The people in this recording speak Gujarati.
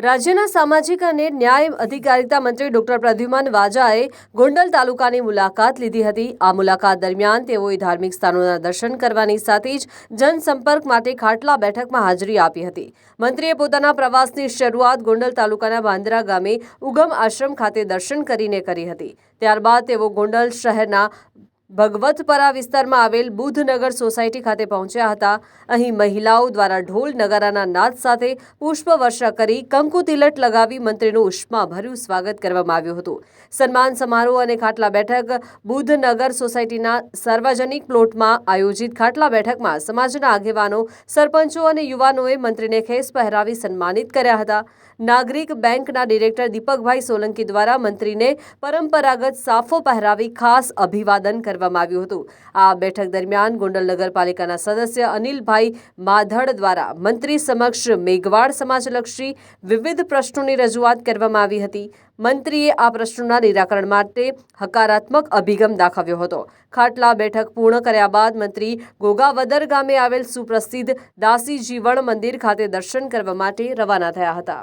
રાજ્યના સામાજિક અને ન્યાય અધિકારિતા મંત્રી ડોક્ટર પ્રદ્યુમન વાજાએ ગોંડલ તાલુકાની મુલાકાત લીધી હતી। આ મુલાકાત દરમિયાન તેઓએ ધાર્મિક સ્થાનોના દર્શન કરવાની સાથે જ જનસંપર્ક માટે ખાટલા બેઠકમાં હાજરી આપી હતી। મંત્રીએ પોતાના પ્રવાસની શરૂઆત ગોંડલ તાલુકાના બાંદ્રા ગામે ઉગમ આશ્રમ ખાતે દર્શન કરીને કરી હતી। ત્યારબાદ તેઓ ગોંડલ શહેરના ભગવતપરા વિસ્તારમાં આવેલ બુધનગર સોસાયટી ખાતે પહોંચ્યા હતા। અહીં મહિલાઓ દ્વારા ઢોલ નગારાના નાદ સાથે પુષ્પવર્ષા કરી કંકુ તિલક લગાવી મંત્રીનું ઉષ્માભર્યું સ્વાગત કરવામાં આવ્યું હતું। સન્માન સમારોહ અને ખાટલા બેઠક બુધનગર સોસાયટીના સાર્વજનિક પ્લોટમાં આયોજિત ખાટલા બેઠકમાં સમાજના આગેવાનો, સરપંચો અને યુવાનોએ મંત્રીને ખેસ પહેરાવી સન્માનિત કર્યા હતા। નાગરિક બેંકના ડિરેક્ટર દીપકભાઈ સોલંકી દ્વારા મંત્રીને પરંપરાગત સાફો પહેરાવી ખાસ અભિવાદન કરવામાં આવ્યું હતું। આ બેઠક દરમિયાન ગોંડલ નગરપાલિકાના સદસ્ય અનિલભાઈ માધડ દ્વારા મંત્રી સમક્ષ મેઘવાડ સમાજલક્ષી વિવિધ પ્રશ્નોની રજૂઆત કરવામાં આવી હતી। મંત્રીએ આ પ્રશ્નોના નિરાકરણ માટે હકારાત્મક અભિગમ દાખવ્યો હતો। ખાટલા બેઠક પૂર્ણ કર્યા બાદ મંત્રી ગોગાવદર ગામે આવેલ સુપ્રસિદ્ધ દાસી જીવણ મંદિર ખાતે દર્શન કરવા માટે રવાના થયા હતા।